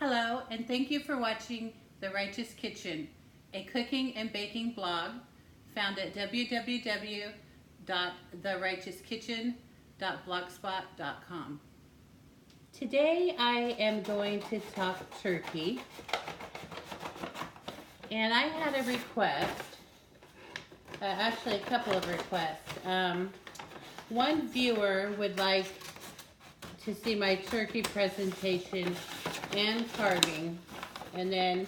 Hello, and thank you for watching The Righteous Kitchen, a cooking and baking blog found at www.therighteouskitchen.blogspot.com. Today I am going to talk turkey, and I had a request, actually a couple of requests. One viewer would like to see my turkey presentation and carving, and then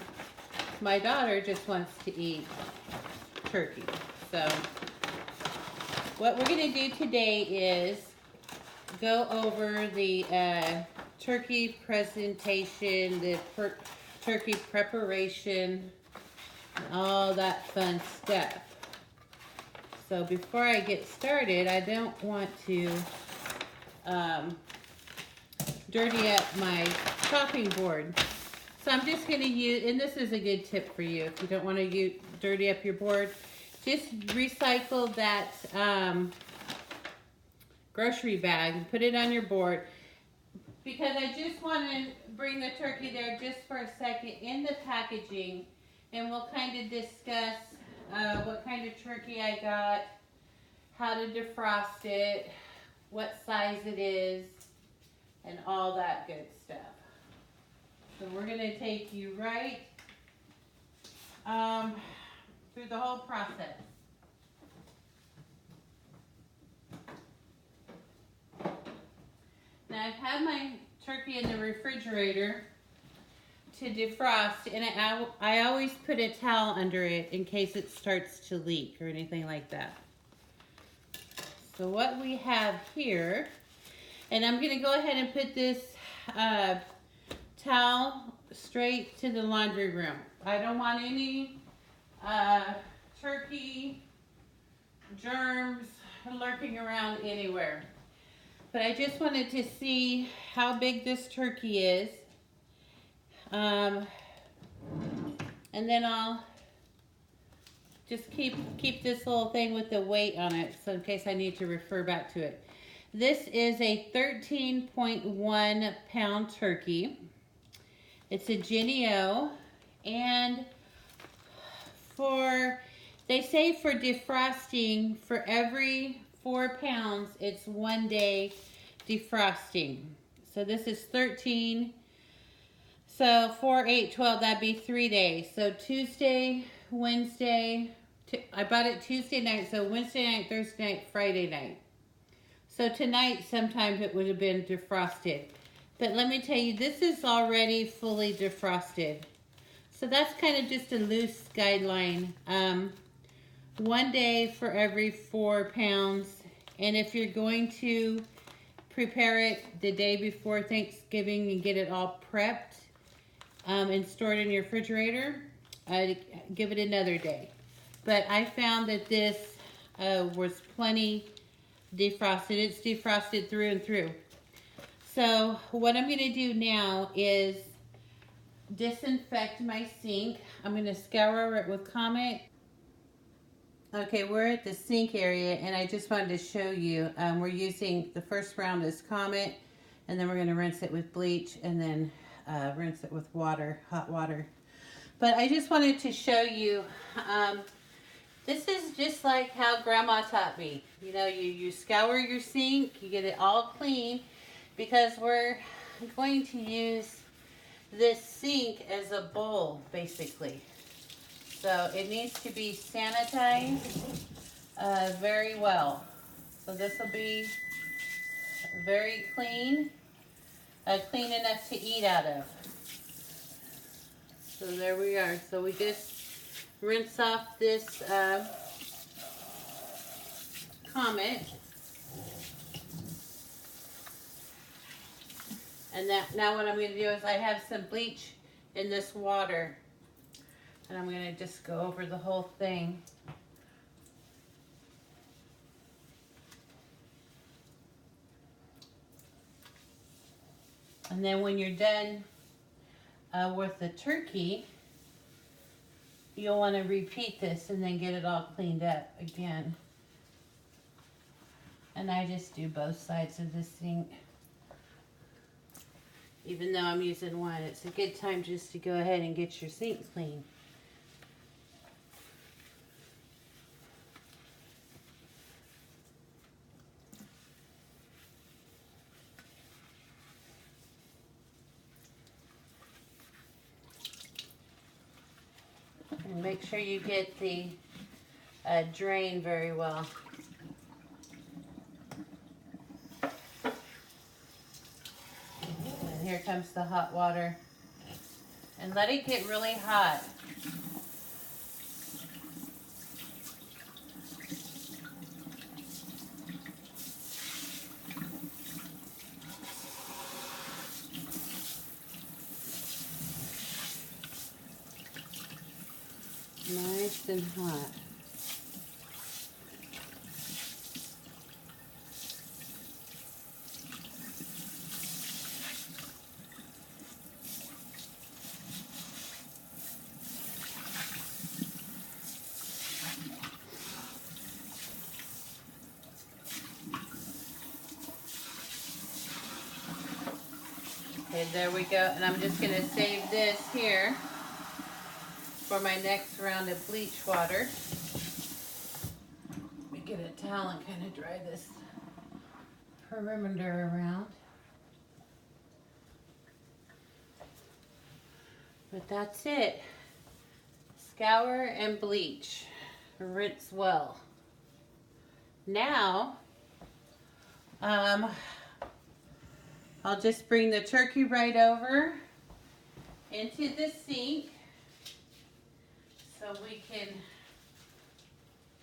my daughter just wants to eat turkey. So what we're going to do today is go over the turkey presentation, the turkey preparation, and all that fun stuff. So before I get started, I don't want to dirty up my chopping board. So I'm just going to use, and this is a good tip for you if you don't want to dirty up your board, just recycle that grocery bag and put it on your board, because I just want to bring the turkey there just for a second in the packaging, and we'll kind of discuss what kind of turkey I got, how to defrost it, what size it is, and all that good stuff. So we're going to take you right through the whole process. Now I've had my turkey in the refrigerator to defrost, and I always put a towel under it in case it starts to leak or anything like that. So what we have here, and I'm going to go ahead and put this towel straight to the laundry room. I don't want any turkey germs lurking around anywhere. But I just wanted to see how big this turkey is. And then I'll just keep this little thing with the weight on it, so in case I need to refer back to it. This is a 13.1 pound turkey. It's a Jennie-O, and they say for defrosting, for every 4 pounds, it's 1 day defrosting. So this is 13. So 4, 8, 12, that'd be 3 days. So Tuesday, Wednesday, I bought it Tuesday night, so Wednesday night, Thursday night, Friday night. So tonight, sometimes it would have been defrosted. But let me tell you, this is already fully defrosted. So that's kind of just a loose guideline. 1 day for every 4 pounds. And if you're going to prepare it the day before Thanksgiving and get it all prepped and stored in your refrigerator, give it another day. But I found that this was plenty defrosted. It's defrosted through and through. So what I'm going to do now is disinfect my sink. I'm going to scour it with Comet. Okay, we're at the sink area, and I just wanted to show you, we're using, the first round is Comet, and then we're going to rinse it with bleach, and then rinse it with water, hot water. But I just wanted to show you, this is just like how Grandma taught me. You know, you scour your sink, you get it all clean, because we're going to use this sink as a bowl, basically. So it needs to be sanitized very well. So this will be very clean, clean enough to eat out of. So there we are. So we just rinse off this Comet. And now what I'm going to do is I have some bleach in this water, and I'm going to just go over the whole thing. And then when you're done with the turkey, you'll want to repeat this and then get it all cleaned up again. And I just do both sides of the sink. Even though I'm using one, it's a good time just to go ahead and get your sink clean. And make sure you get the drain very well. And here comes the hot water. And let it get really hot. Nice and hot. Okay, there we go. And I'm just going to save this here for my next round of bleach water. Let me get a towel and kind of dry this perimeter around. But that's it. Scour and bleach. Rinse well. Now, I'll just bring the turkey right over into the sink so we can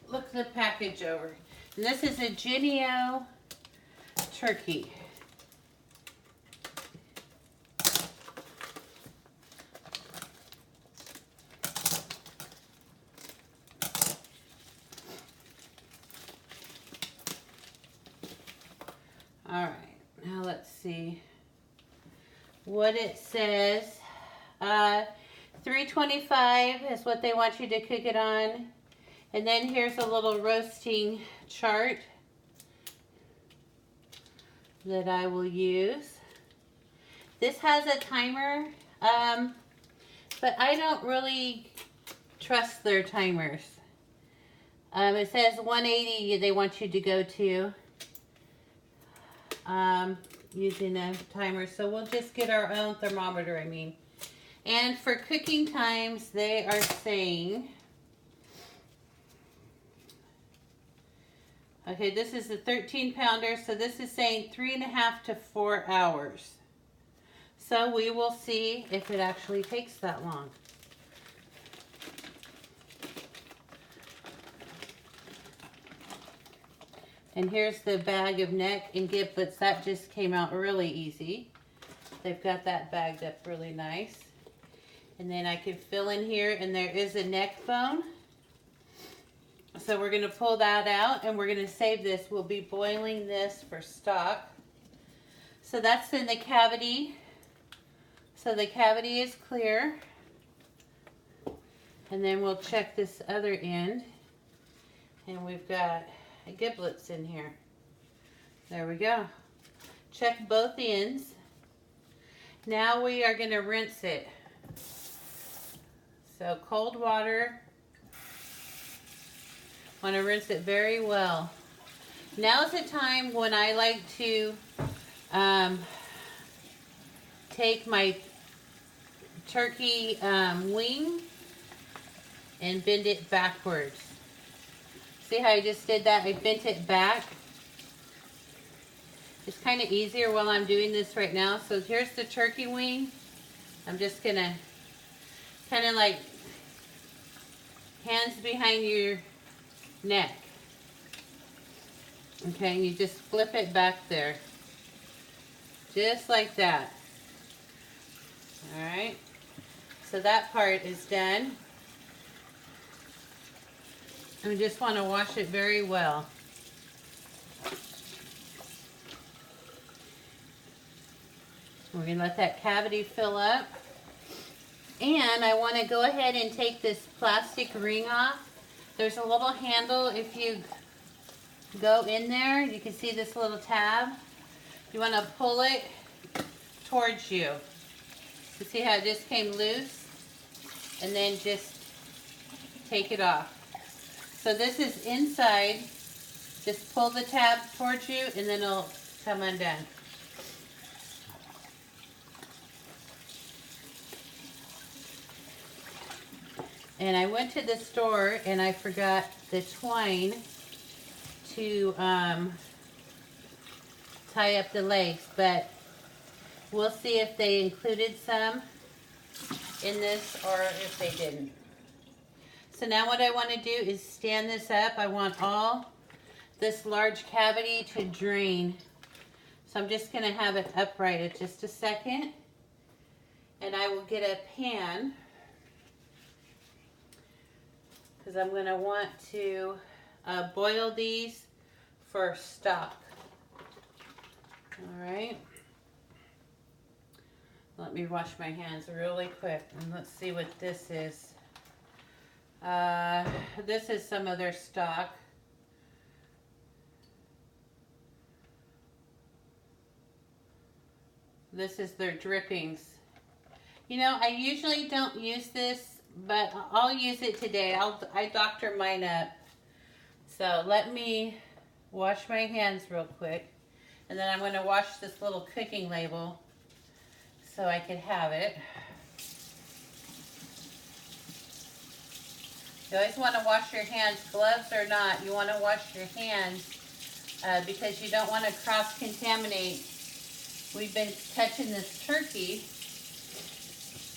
look the package over. And this is a Jennie-O turkey. All right, now let's see what it says. 325 is what they want you to cook it on. And then here's a little roasting chart that I will use. This has a timer, but I don't really trust their timers. It says 180 they want you to go to. Using a timer, so we'll just get our own thermometer, And for cooking times, they are saying, okay, this is a 13 pounder, so this is saying 3.5 to 4 hours. So we will see if it actually takes that long. And here's the bag of neck and giblets. That just came out really easy. They've got that bagged up really nice. And then I can fill in here, and there is a neck bone. So we're going to pull that out, and we're going to save this. We'll be boiling this for stock. So that's in the cavity. So the cavity is clear. And then we'll check this other end. And we've got giblets in here. There we go. Check both ends. Now we are going to rinse it. So cold water. Want to rinse it very well. Now's the time when I like to take my turkey wing and bend it backwards. See how I just did that? I bent it back. It's kind of easier while I'm doing this right now. So here's the turkey wing. I'm just going to kind of like hands behind your neck. Okay, and you just flip it back there. Just like that. Alright. So that part is done. And we just want to wash it very well. We're going to let that cavity fill up. And I want to go ahead and take this plastic ring off. There's a little handle. If you go in there, you can see this little tab. You want to pull it towards you. You see how it just came loose? And then just take it off. So this is inside. Just pull the tab towards you and then it'll come undone. And I went to the store and I forgot the twine to tie up the legs, but we'll see if they included some in this or if they didn't. So now what I want to do is stand this up. I want all this large cavity to drain. So I'm just going to have it upright at just a second. And I will get a pan because I'm going to want to boil these for stock. All right. Let me wash my hands really quick and let's see what this is. This is some of their stock. This is their drippings. You know, I usually don't use this, but I'll use it today. I doctor mine up. So let me wash my hands real quick. And then I'm going to wash this little cooking label so I could have it. You always want to wash your hands, gloves or not. You want to wash your hands because you don't want to cross-contaminate. We've been touching this turkey,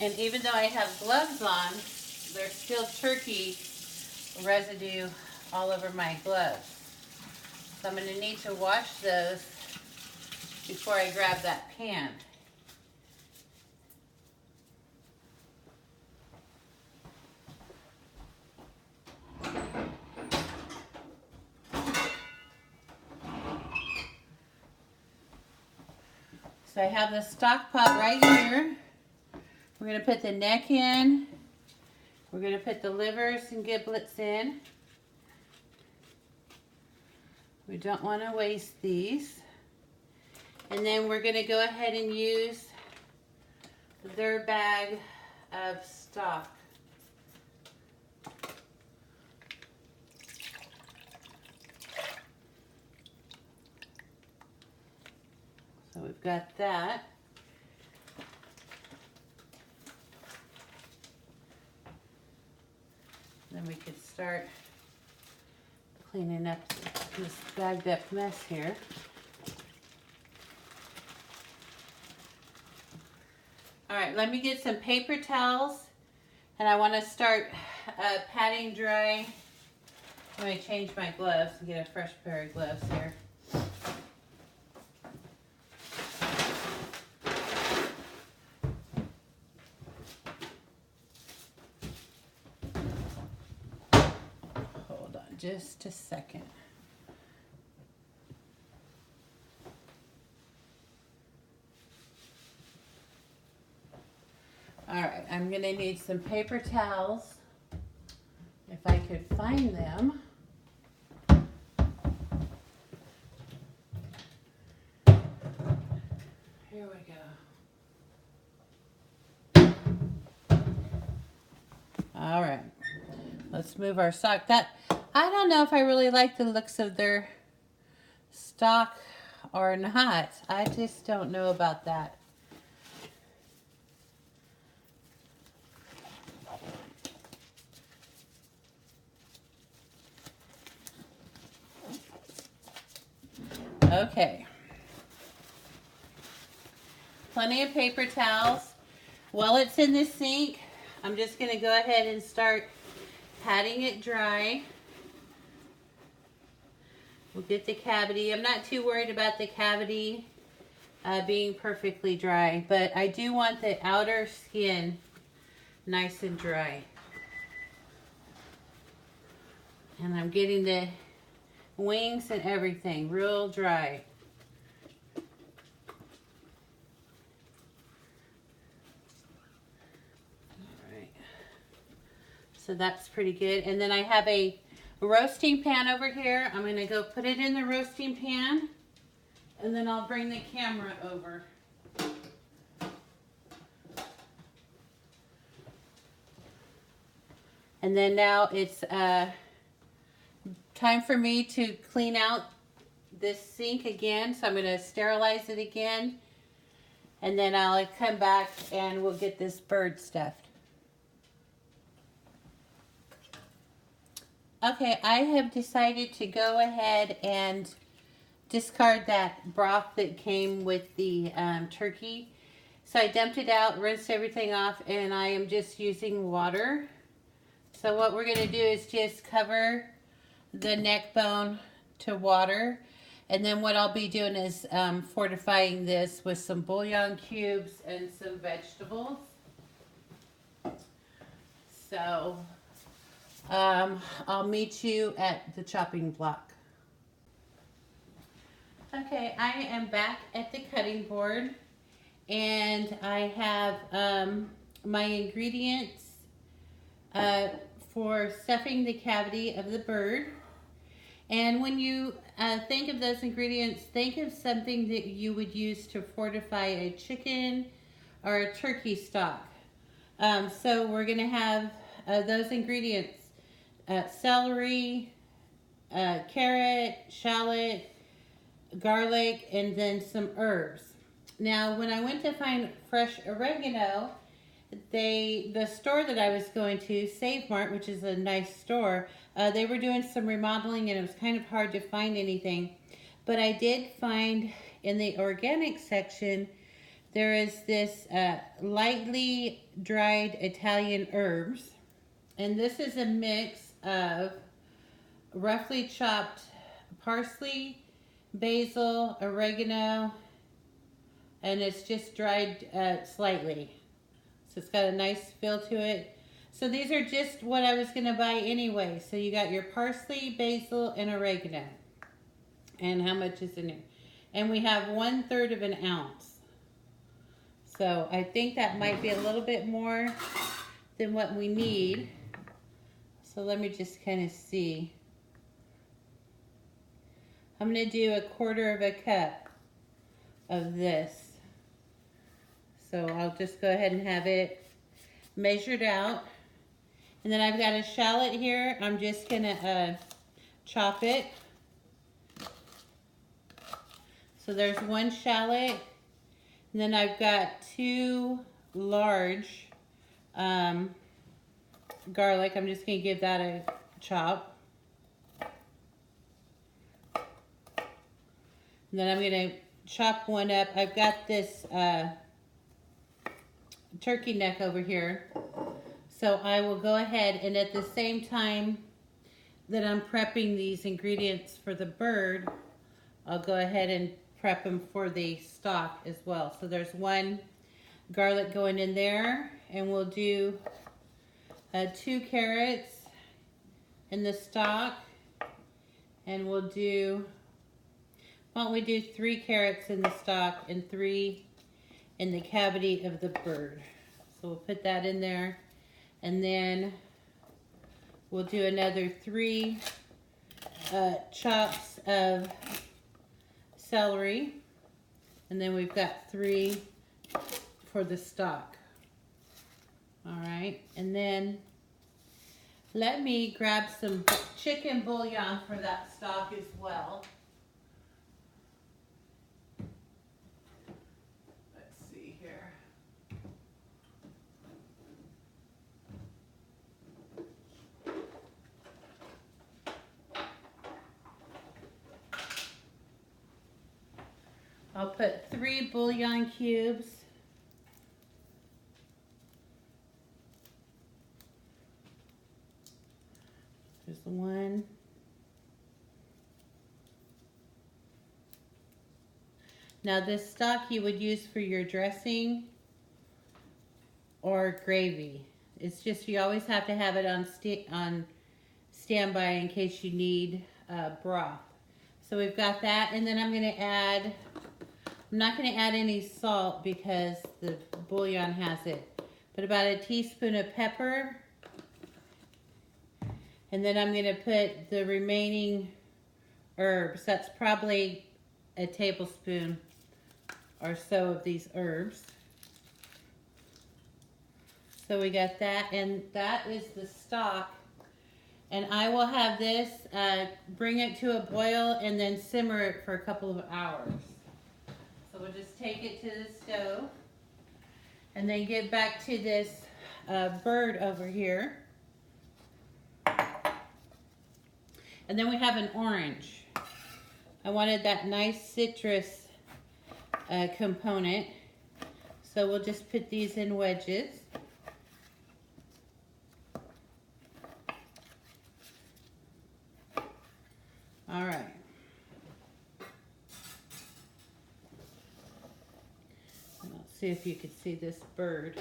and even though I have gloves on, there's still turkey residue all over my gloves. So I'm going to need to wash those before I grab that pan. So I have the stock pot right here. We're going to put the neck in. We're going to put the livers and giblets in. We don't want to waste these. And then we're going to go ahead and use their bag of stock. So we've got that. Then we could start cleaning up this bagged up mess here. All right, let me get some paper towels and I want to start patting dry. Let me change my gloves and get a fresh pair of gloves here. Just a second. All right, I'm gonna need some paper towels if I could find them. Here we go. All right, let's move our sock. I don't know if I really like the looks of their stock or not. I just don't know about that. Okay. Plenty of paper towels. While it's in the sink, I'm just going to go ahead and start patting it dry. We'll get the cavity. I'm not too worried about the cavity being perfectly dry, but I do want the outer skin nice and dry. And I'm getting the wings and everything real dry. All right. So that's pretty good. And then I have a roasting pan over here. I'm going to go put it in the roasting pan and then I'll bring the camera over. And then now it's time for me to clean out this sink again. So I'm going to sterilize it again. And then I'll come back and we'll get this bird stuffed. Okay, I have decided to go ahead and discard that broth that came with the turkey. So I dumped it out, rinsed everything off, and I am just using water. So what we're going to do is just cover the neck bone to water. And then what I'll be doing is fortifying this with some bouillon cubes and some vegetables. So I'll meet you at the chopping block. Okay, I am back at the cutting board, and I have my ingredients for stuffing the cavity of the bird. And when you think of those ingredients, think of something that you would use to fortify a chicken or a turkey stock. So we're going to have those ingredients: celery, carrot, shallot, garlic, and then some herbs. Now, when I went to find fresh oregano, the store that I was going to, Save Mart, which is a nice store, they were doing some remodeling and it was kind of hard to find anything. But I did find in the organic section, there is this lightly dried Italian herbs. And this is a mix of roughly chopped parsley, basil, oregano, and it's just dried slightly. So it's got a nice feel to it. So these are just what I was going to buy anyway. So you got your parsley, basil, and oregano. And how much is in there? And we have 1/3 of an ounce. So I think that might be a little bit more than what we need. So let me just kind of see. I'm going to do 1/4 cup of this. So I'll just go ahead and have it measured out. And then I've got a shallot here. I'm just going to chop it. So there's 1 shallot. And then I've got 2 large garlic. I'm just going to give that a chop. And then I'm going to chop 1 up. I've got this turkey neck over here. So I will go ahead and at the same time that I'm prepping these ingredients for the bird, I'll go ahead and prep them for the stock as well. So there's 1 garlic going in there, and we'll do 2 carrots in the stock, and we'll do, why don't we do 3 carrots in the stock and 3 in the cavity of the bird. So we'll put that in there, and then we'll do another 3 chops of celery, and then we've got 3 for the stock. All right, and then let me grab some chicken bouillon for that stock as well. Let's see here. I'll put 3 bouillon cubes. There's 1. Now this stock you would use for your dressing or gravy. It's just you always have to have it on standby in case you need broth. So we've got that, and then I'm going to add, I'm not going to add any salt because the bouillon has it, but about a teaspoon of pepper. And then I'm going to put the remaining herbs. That's probably a tablespoon or so of these herbs. So we got that, and that is the stock. And I will have this, bring it to a boil and then simmer it for a couple of hours. So we'll just take it to the stove and then get back to this bird over here. And then we have an orange. I wanted that nice citrus component. So we'll just put these in wedges. All right. Let's see if you can see this bird.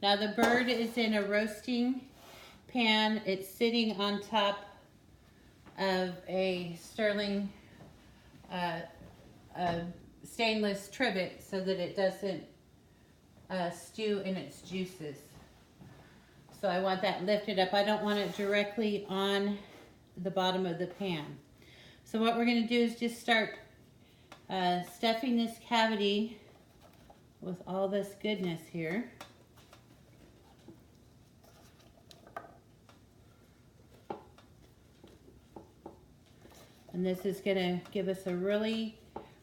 Now the bird is in a roasting pan. It's sitting on top of a sterling stainless trivet so that it doesn't stew in its juices. So I want that lifted up. I don't want it directly on the bottom of the pan. So what we're going to do is just start stuffing this cavity with all this goodness here. And this is going to give us a really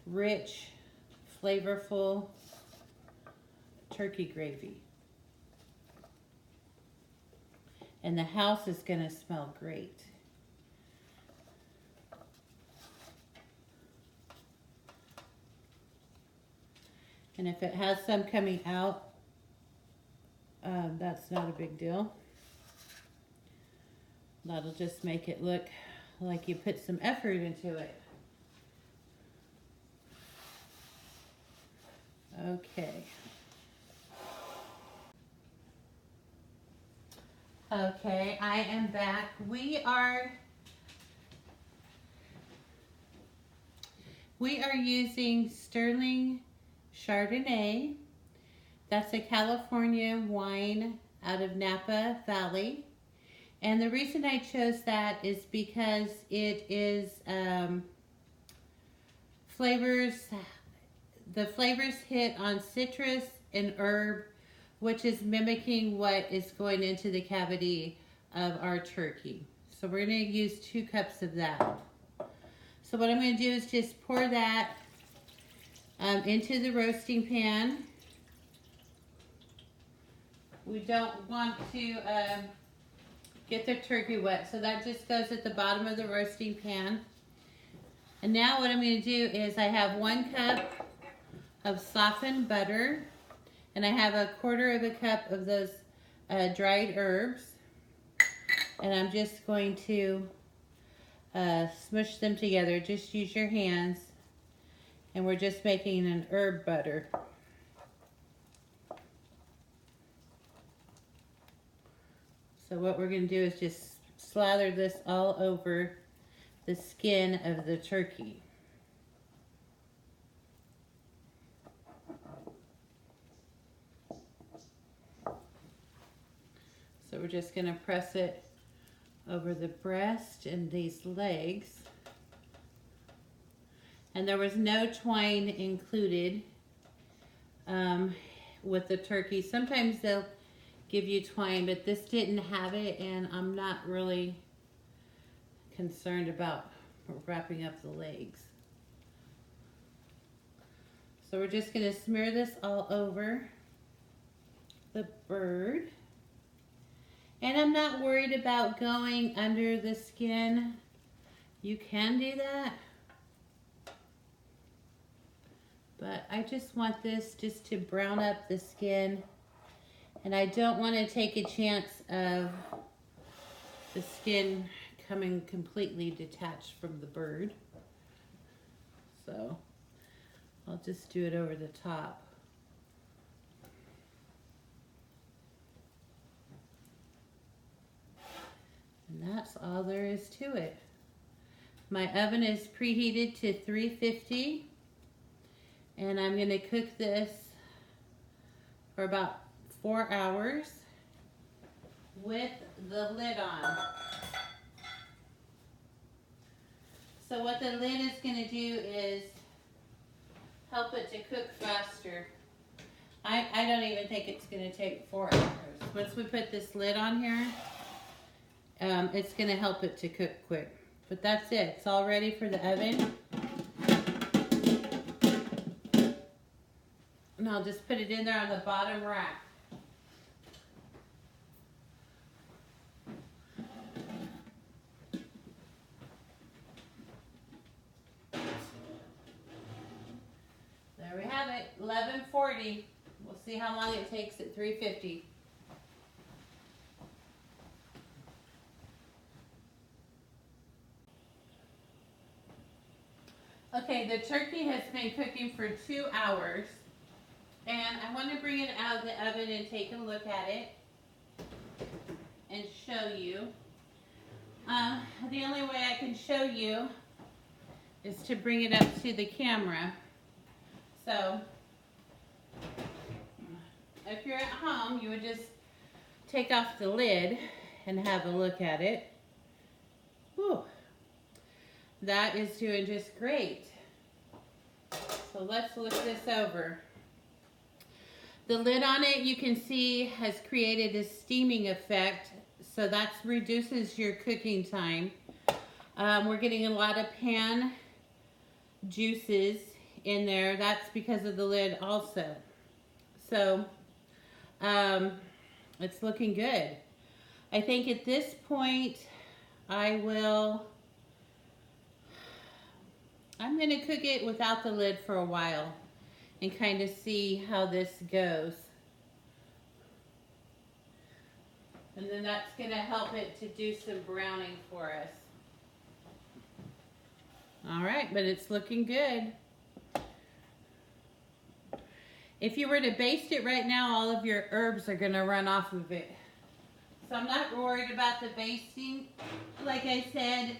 rich, flavorful turkey gravy. And the house is going to smell great. And if it has some coming out, that's not a big deal. That'll just make it look like you put some effort into it. Okay. Okay, I am back. We are using Sterling Chardonnay. That's a California wine out of Napa Valley. And the reason I chose that is because it is the flavors hit on citrus and herb, which is mimicking what is going into the cavity of our turkey. So we're going to use 2 cups of that. So what I'm going to do is just pour that into the roasting pan. We don't want to get the turkey wet, so that just goes at the bottom of the roasting pan. And now what I'm going to do is I have 1 cup of softened butter, and I have 1/4 cup of those dried herbs, and I'm just going to smush them together. Just use your hands, and we're just making an herb butter. So what we're going to do is just slather this all over the skin of the turkey. So we're just going to press it over the breast and these legs. And there was no twine included with the turkey. Sometimes they'll give you twine, but this didn't have it, and I'm not really concerned about wrapping up the legs. So we're just going to smear this all over the bird. And I'm not worried about going under the skin. You can do that. But I just want this just to brown up the skin. And I don't want to take a chance of the skin coming completely detached from the bird. So I'll just do it over the top. And that's all there is to it. My oven is preheated to 350, and I'm going to cook this for about 4 hours with the lid on. So what the lid is going to do is help it to cook faster. I don't even think it's gonna take 4 hours. Once we put this lid on here, it's gonna help it to cook quick. But that's it, it's all ready for the oven. And I'll just put it in there on the bottom rack. There we have it, 1140. We'll see how long it takes at 350. Okay, the turkey has been cooking for 2 hours. And I want to bring it out of the oven and take a look at it and show you. The only way I can show you is to bring it up to the camera. So, if you're at home, you would just take off the lid and have a look at it. Whew. That is doing just great. So let's look this over. The lid on it, you can see, has created a steaming effect, so that reduces your cooking time. We're getting a lot of pan juices in there. That's because of the lid also. So, it's looking good. I think at this point, I'm going to cook it without the lid for a while and kind of see how this goes. And then that's going to help it to do some browning for us. All right, but it's looking good. If you were to baste it right now, all of your herbs are going to run off of it. So I'm not worried about the basting. Like I said,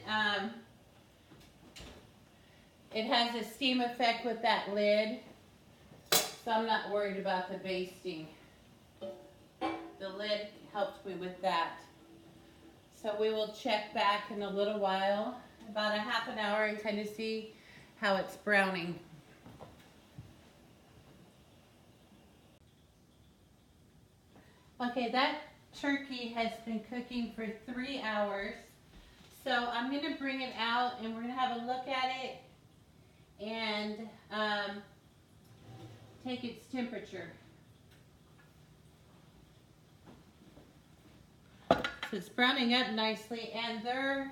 it has a steam effect with that lid. So I'm not worried about the basting. The lid helped me with that. So we will check back in a little while, about a half an hour, and kind of see how it's browning. Okay, that turkey has been cooking for 3 hours. So I'm going to bring it out and we're going to have a look at it and take its temperature. So it's browning up nicely, and their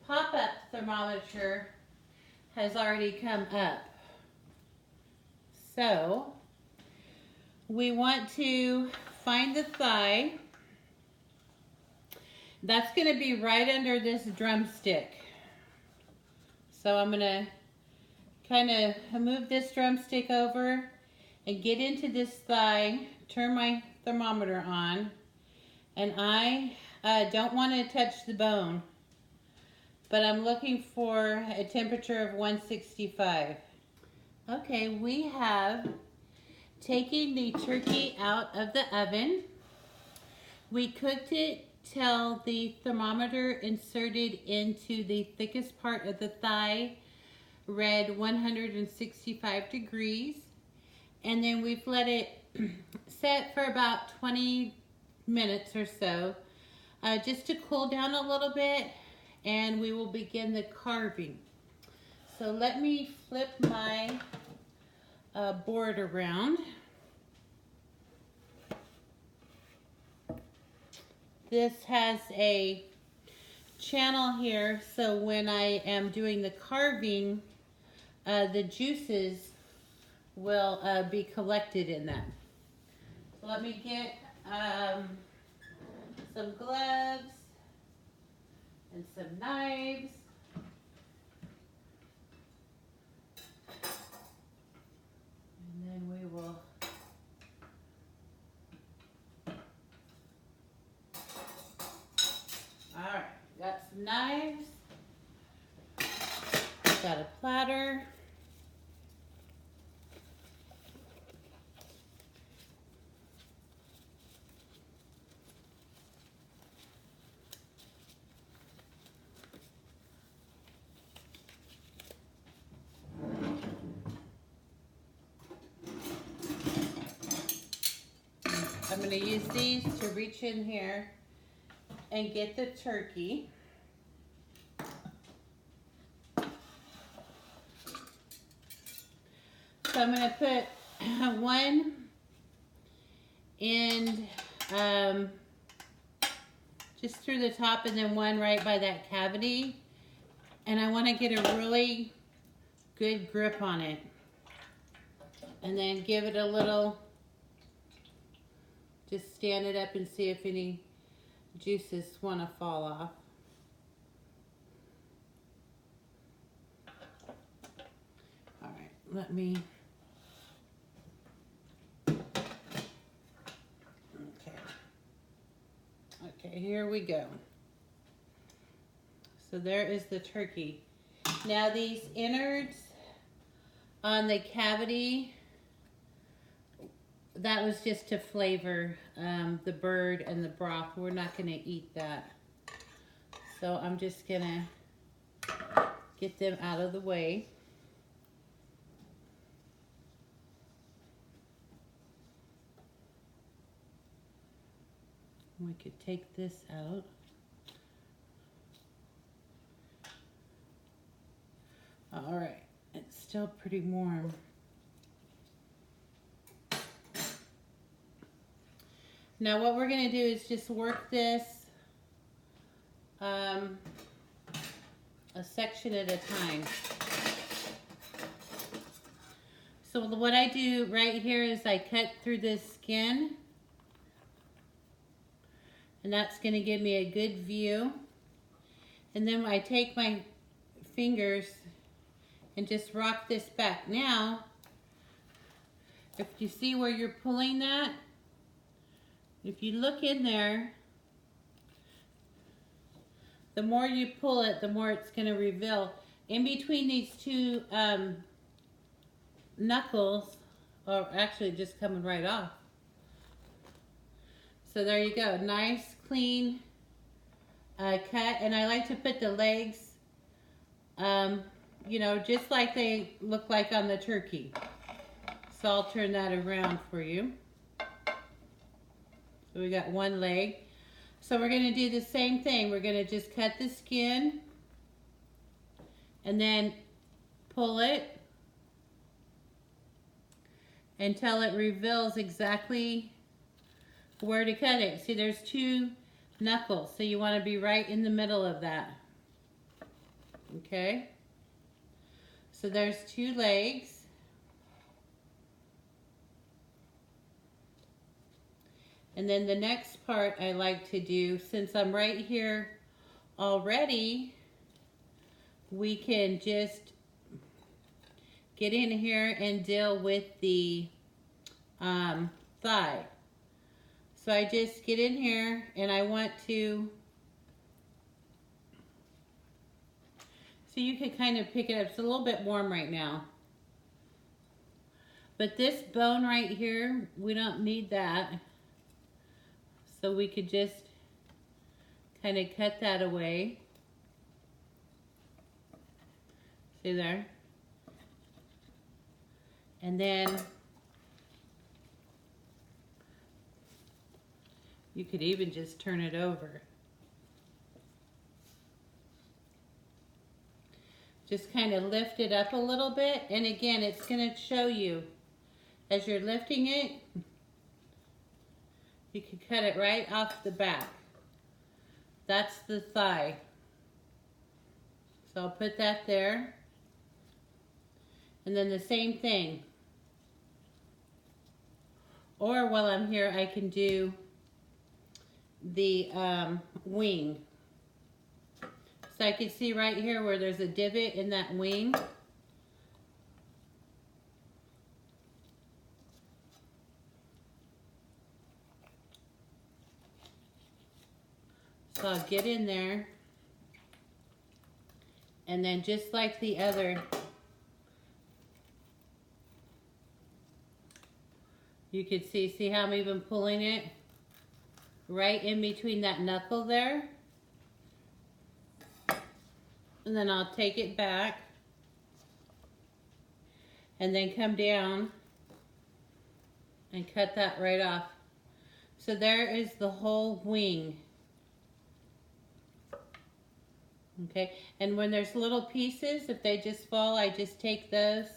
pop-up thermometer has already come up. So we want to find the thigh. That's going to be right under this drumstick. So I'm going to kind of move this drumstick over and get into this thigh, turn my thermometer on, and I don't want to touch the bone, but I'm looking for a temperature of 165. Okay, we have taken the turkey out of the oven. We cooked it till the thermometer inserted into the thickest part of the thigh read 165 degrees, and then we've let it set for about 20 minutes or so just to cool down a little bit, and we will begin the carving. So let me flip my board around. This has a channel here, so when I am doing the carving, the juices will be collected in that. So let me get some gloves and some knives. And then we will Alright, got some knives, got a platter, I'm going to use these to reach in here and get the turkey. So I'm going to put one in just through the top and then one right by that cavity. And I want to get a really good grip on it. And then give it a little, just stand it up and see if any juices want to fall off. All right, let me, okay, here we go. So there is the turkey. Now these innards on the cavity, that was just to flavor the bird and the broth. We're not going to eat that. So I'm just going to get them out of the way. We could take this out. All right, it's still pretty warm. Now what we're going to do is just work this a section at a time. So what I do right here is I cut through this skin, and that's going to give me a good view. And then I take my fingers and just rock this back. Now, if you see where you're pulling that, if you look in there, the more you pull it, the more it's going to reveal. In between these two knuckles, or actually just coming right off. So there you go, nice, clean cut. And I like to put the legs, you know, just like they look like on the turkey. So I'll turn that around for you. So we got one leg. So we're going to do the same thing. We're going to just cut the skin and then pull it until it reveals exactly where to cut it. See, there's two knuckles, so you want to be right in the middle of that. Okay? So there's two legs. And then the next part I like to do, since I'm right here already, we can just get in here and deal with the thigh. So I just get in here and I want to, so you can kind of pick it up. It's a little bit warm right now. But this bone right here, we don't need that. So we could just kind of cut that away. See there? And then you could even just turn it over. Just kind of lift it up a little bit. And again, it's going to show you as you're lifting it, you can cut it right off the back. That's the thigh. So I'll put that there. And then the same thing. Or while I'm here, I can do the wing. So I can see right here where there's a divot in that wing. So I'll get in there, and then just like the other, you can see how I'm even pulling it right in between that knuckle there. And then I'll take it back and then come down and cut that right off. So there is the whole wing. Okay, and when there's little pieces, if they just fall, I just take those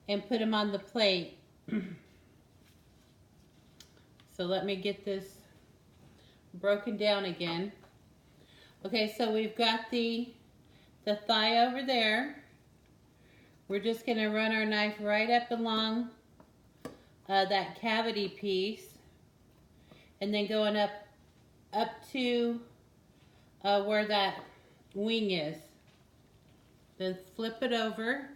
and put them on the plate. So let me get this broken down again. Okay, so we've got the thigh over there. We're just going to run our knife right up along that cavity piece, and then going up to where that wing is. Then flip it over.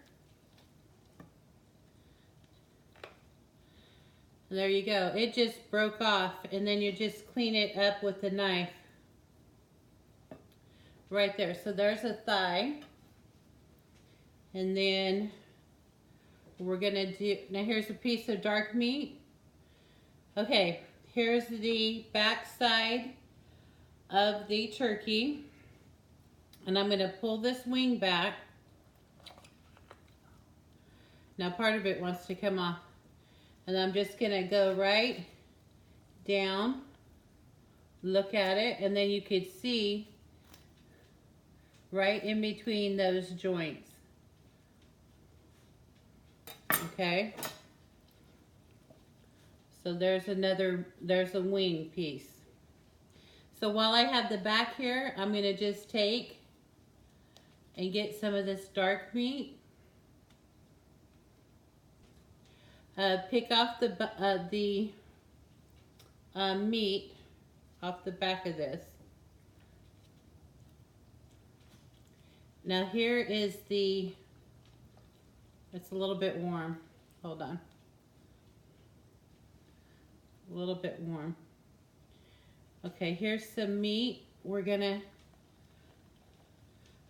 There you go. It just broke off, and then you just clean it up with the knife. Right there. So there's a thigh. And then we're going to do, now here's a piece of dark meat. Okay, here's the back side of the turkey. And I'm going to pull this wing back. Now part of it wants to come off. And I'm just going to go right down, look at it, and then you could see right in between those joints. Okay? So there's a wing piece. So while I have the back here, I'm going to just take and get some of this dark meat. Pick off the meat off the back of this. Now here is it's a little bit warm. Hold on. A little bit warm. Okay, here's some meat. I'm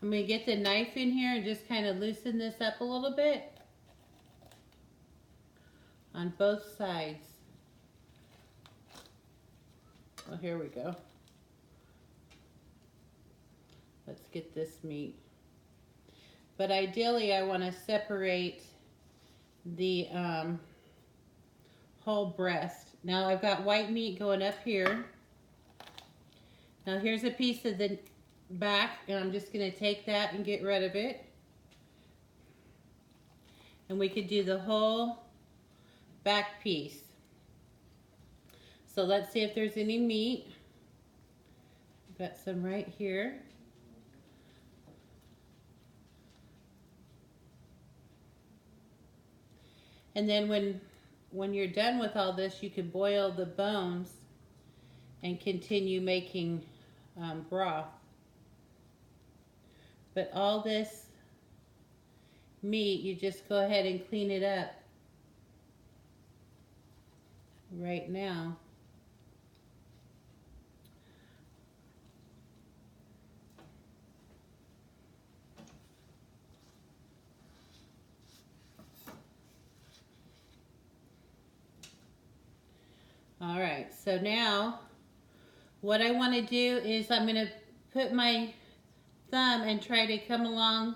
gonna get the knife in here and just kind of loosen this up a little bit. On both sides. Well, here we go. Let's get this meat. But ideally, I want to separate the whole breast. Now I've got white meat going up here. Now here's a piece of the back, and I'm just going to take that and get rid of it. And we could do the whole back piece. So let's see if there's any meat. I've got some right here. And then when you're done with all this, you can boil the bones and continue making broth. But all this meat, you just go ahead and clean it up right now. All right, so now what I want to do is I'm going to put my thumb and try to come along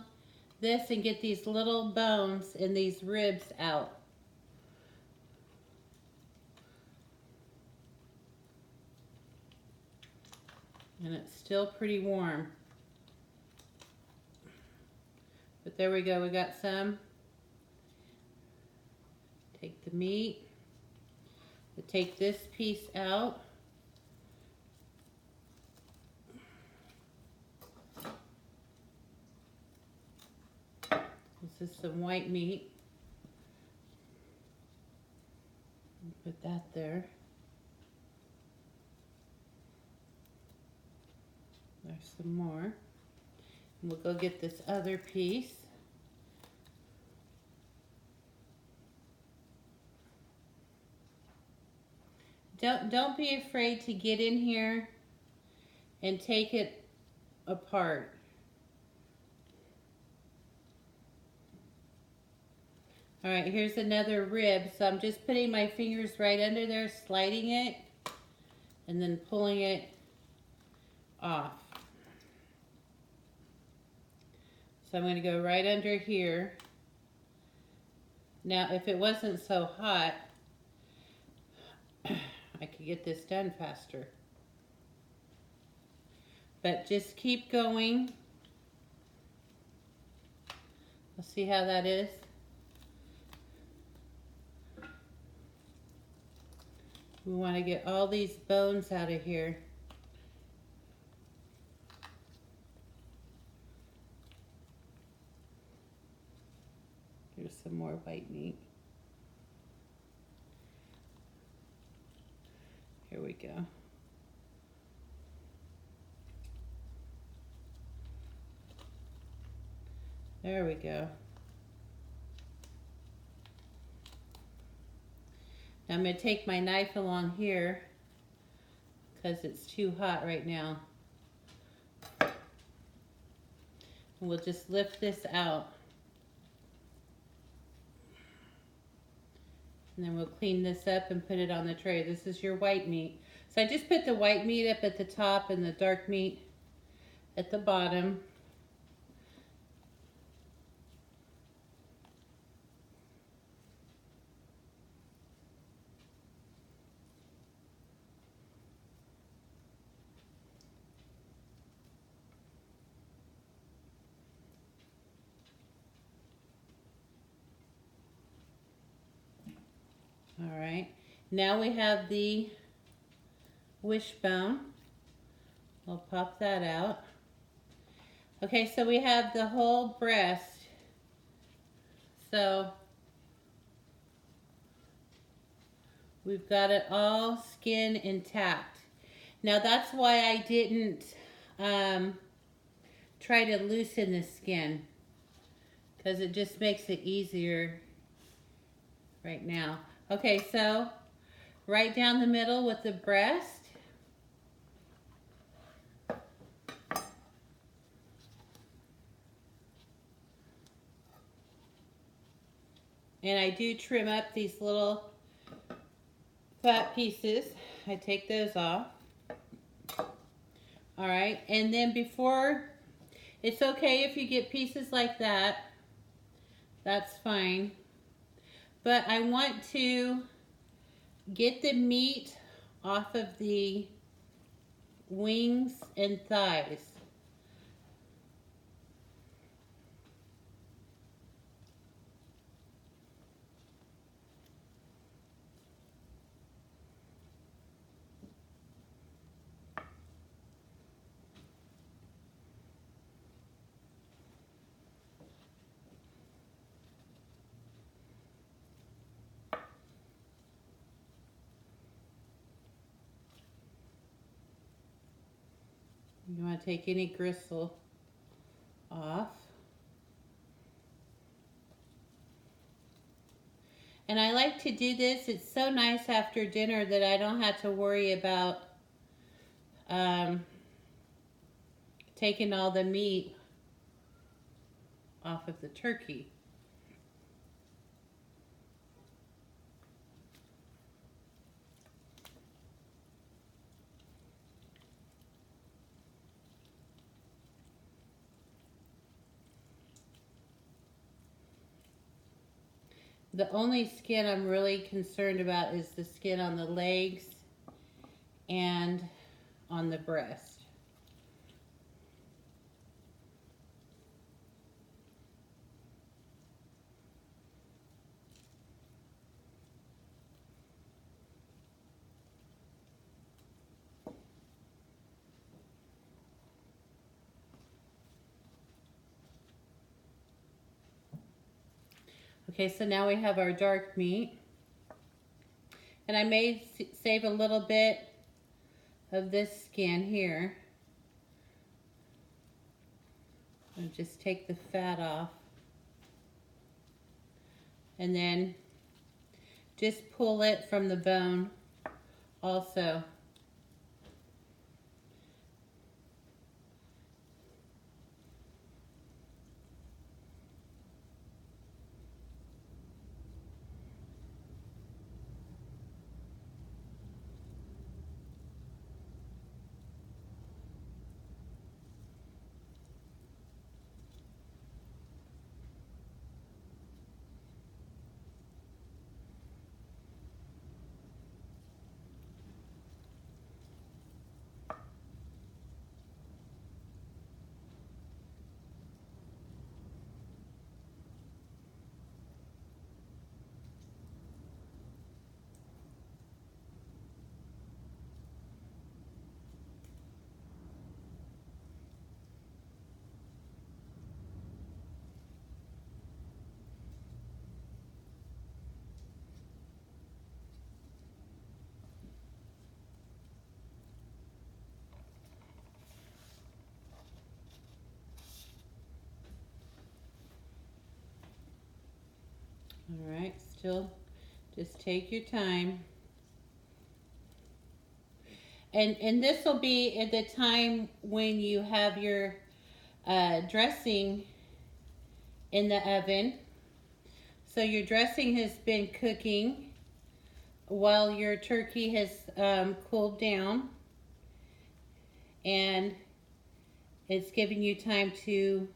this and get these little bones and these ribs out. And it's still pretty warm. But there we go, we got some. Take the meat. Take this piece out. This is some white meat. Put that there. There's some more. And we'll go get this other piece. Don't be afraid to get in here and take it apart. All right, here's another rib. So I'm just putting my fingers right under there, sliding it, and then pulling it off. So I'm going to go right under here. Now, if it wasn't so hot, I could get this done faster. But just keep going. We'll see how that is. We want to get all these bones out of here. Here's some more white meat. Here we go. There we go. Now I'm going to take my knife along here because it's too hot right now. And we'll just lift this out. And then we'll clean this up and put it on the tray. This is your white meat. So I just put the white meat up at the top and the dark meat at the bottom. All right, now we have the wishbone. We'll pop that out. Okay, so we have the whole breast. So we've got it all skin intact. Now that's why I didn't try to loosen the skin, because it just makes it easier right now. Okay, so right down the middle with the breast. And I do trim up these little fat pieces. I take those off. All right, and then before, it's okay if you get pieces like that. That's fine. But I want to get the meat off of the wings and thighs. You want to take any gristle off. And I like to do this. It's so nice after dinner that I don't have to worry about taking all the meat off of the turkey. The only skin I'm really concerned about is the skin on the legs and on the breast. Okay, so now we have our dark meat. And I may save a little bit of this skin here. I'll just take the fat off. And then just pull it from the bone also. still, just take your time. And this will be at the time when you have your dressing in the oven. So your dressing has been cooking while your turkey has cooled down, and it's giving you time to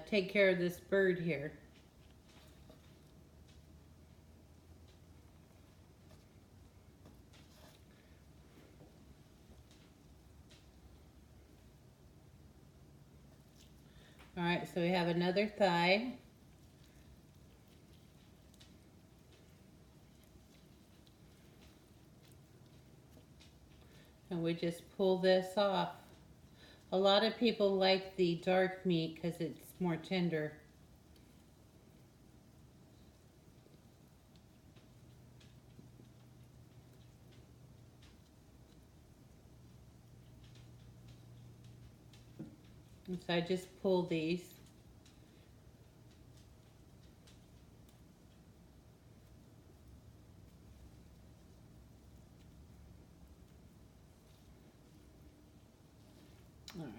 take care of this bird here. All right, so we have another thigh. And we just pull this off. A lot of people like the dark meat because it's more tender. And so I just pull these. All right,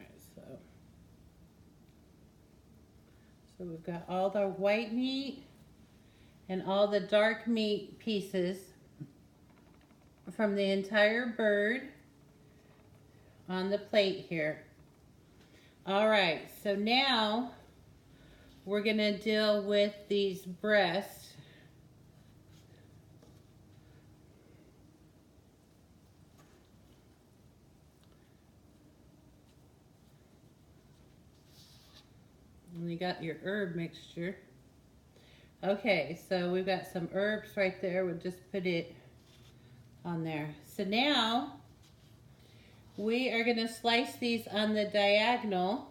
so we've got all the white meat and all the dark meat pieces from the entire bird on the plate here. All right, so now we're gonna deal with these breasts. And you got your herb mixture. Okay, so we've got some herbs right there. We'll just put it on there. So now we are going to slice these on the diagonal,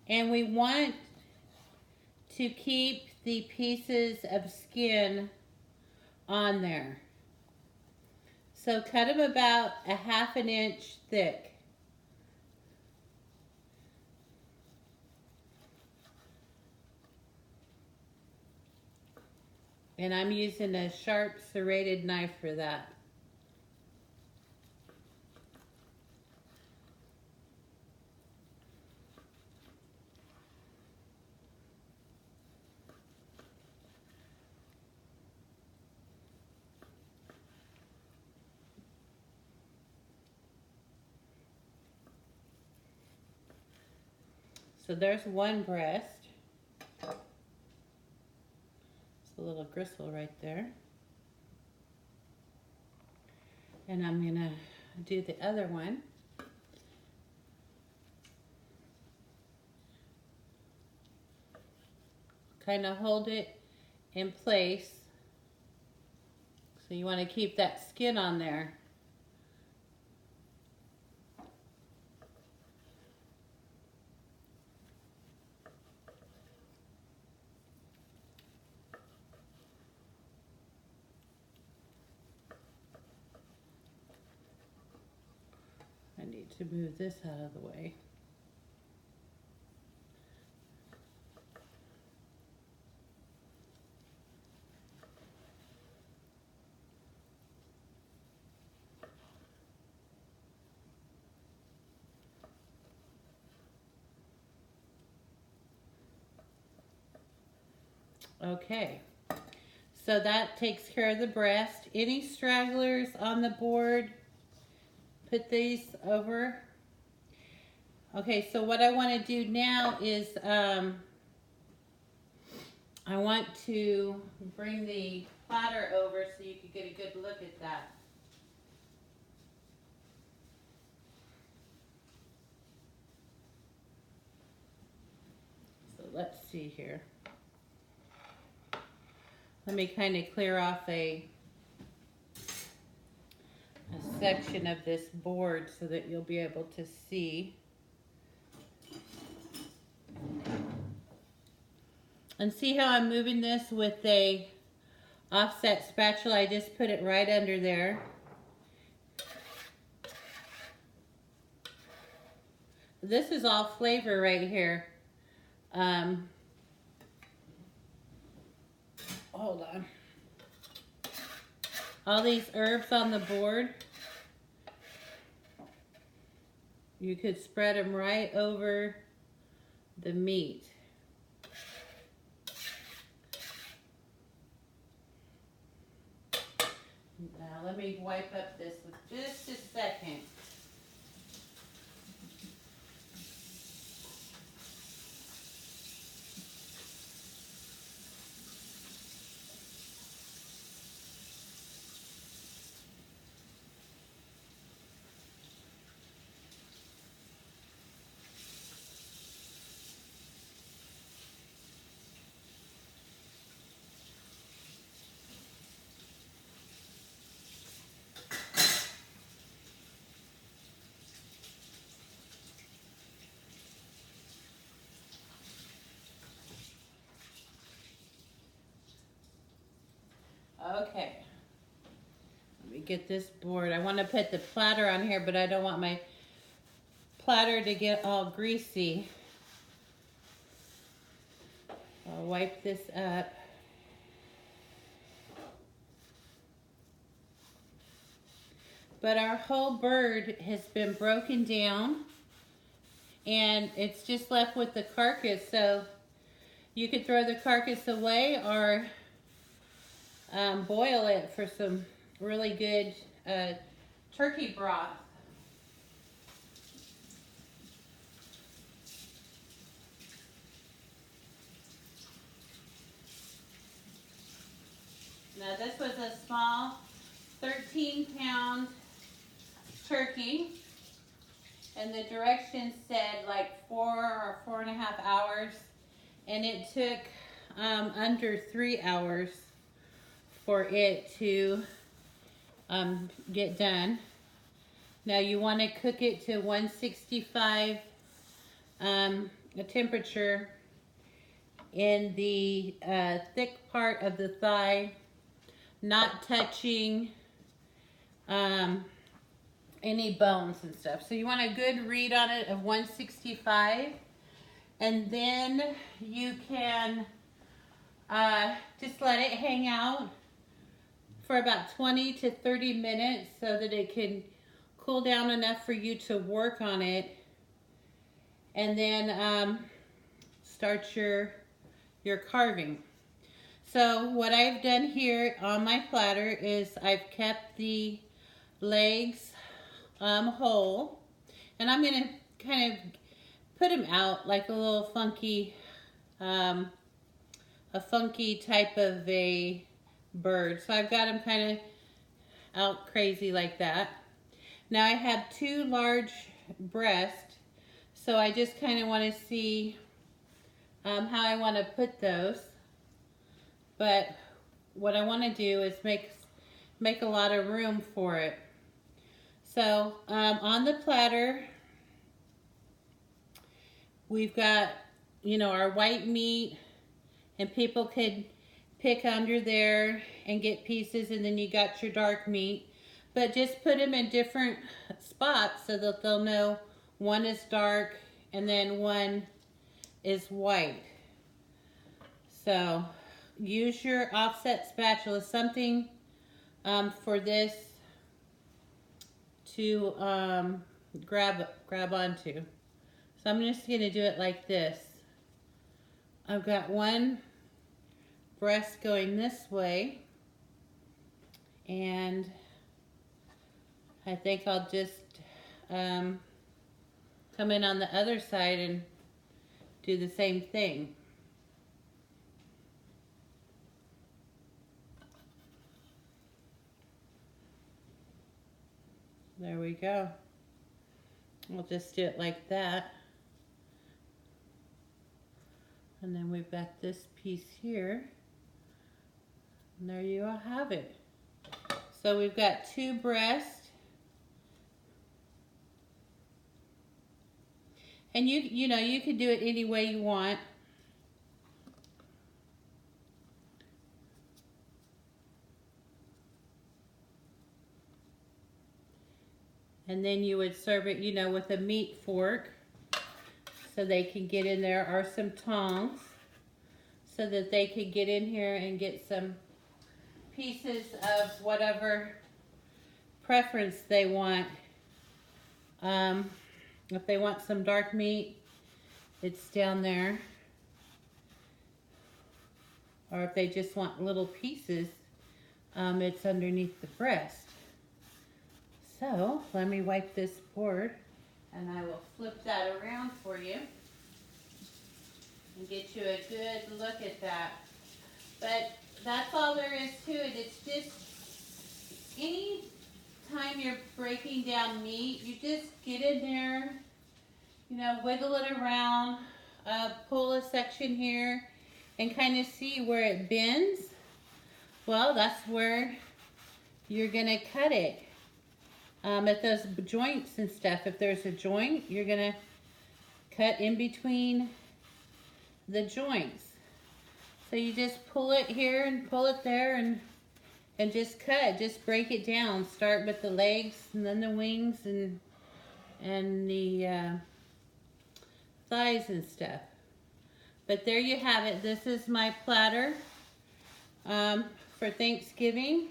and we want to keep the pieces of skin on there. So cut them about a 1/2 inch thick. And I'm using a sharp serrated knife for that. So there's one breast. It's a little gristle right there. And I'm gonna do the other one. Kind of hold it in place. So you want to keep that skin on there. I need to move this out of the way. Okay, so that takes care of the breast. Any stragglers on the board, put these over. Okay, so what I want to do now is I want to bring the platter over so you can get a good look at that. So let's see here. Let me kind of clear off a section of this board so that you'll be able to see. And see how I'm moving this with a offset spatula? I just put it right under there. This is all flavor right here. hold on. All these herbs on the board, you could spread them right over the meat. Now let me wipe up this with just a second. Okay, let me get this board. I want to put the platter on here, but I don't want my platter to get all greasy. I'll wipe this up. But our whole bird has been broken down and it's just left with the carcass. So you could throw the carcass away or boil it for some really good turkey broth. Now this was a small 13-pound turkey, and the directions said like 4 or 4.5 hours, and it took under 3 hours for it to get done. Now you want to cook it to 165 the temperature in the thick part of the thigh, not touching any bones and stuff. So you want a good read on it of 165, and then you can just let it hang out for about 20 to 30 minutes so that it can cool down enough for you to work on it, and then start your carving. So what I've done here on my platter is I've kept the legs whole, and I'm going to kind of put them out like a little funky, a funky type of a bird. So I've got them kind of out crazy like that. Now I have 2 large breasts, so I just kind of want to see how I want to put those. But what I want to do is make a lot of room for it. So on the platter, we've got, you know, our white meat, and people could pick under there and get pieces, and then you got your dark meat. But just put them in different spots so that they'll know one is dark and then one is white. So use your offset spatula, something for this to grab onto. So I'm just going to do it like this. I've got one breast going this way, and I think I'll just come in on the other side and do the same thing. There we go. We'll just do it like that. And then we've got this piece here. And there you all have it. So we've got 2 breasts. And you know, you can do it any way you want. And then you would serve it, you know, with a meat fork so they can get in there, or some tongs so that they could get in here and get some pieces of whatever preference they want. If they want some dark meat, it's down there. Or if they just want little pieces, it's underneath the breast. So let me wipe this board and I will flip that around for you and get you a good look at that. But that's all there is to it. It's just any time you're breaking down meat, you just get in there, you know, wiggle it around, pull a section here and kind of see where it bends. Well, that's where you're gonna cut it. At those joints and stuff, if there's a joint, you're gonna cut in between the joints. So you just pull it here and pull it there and just cut, just break it down. Start with the legs and then the wings and the thighs and stuff. But there you have it. This is my platter for Thanksgiving.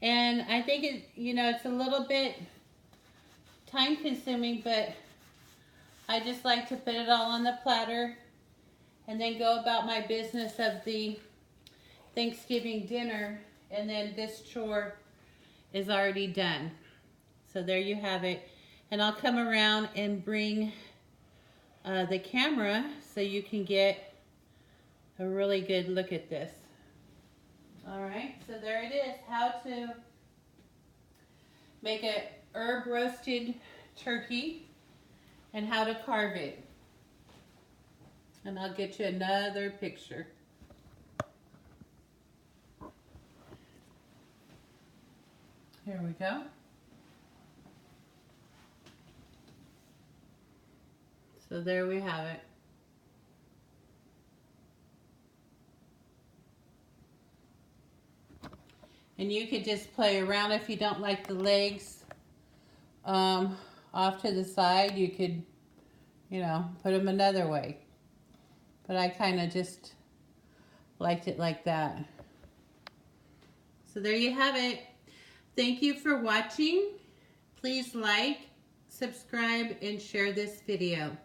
And I think it, you know, it's a little bit time consuming, but I just like to put it all on the platter and then go about my business of the Thanksgiving dinner, and then this chore is already done. So there you have it. And I'll come around and bring the camera so you can get a really good look at this. All right, so there it is, how to make a herb roasted turkey and how to carve it. And I'll get you another picture. Here we go. So there we have it. And you could just play around if you don't like the legs off to the side. You could, you know, put them another way. But I kind of just liked it like that. So there you have it. Thank you for watching. Please like, subscribe, and share this video.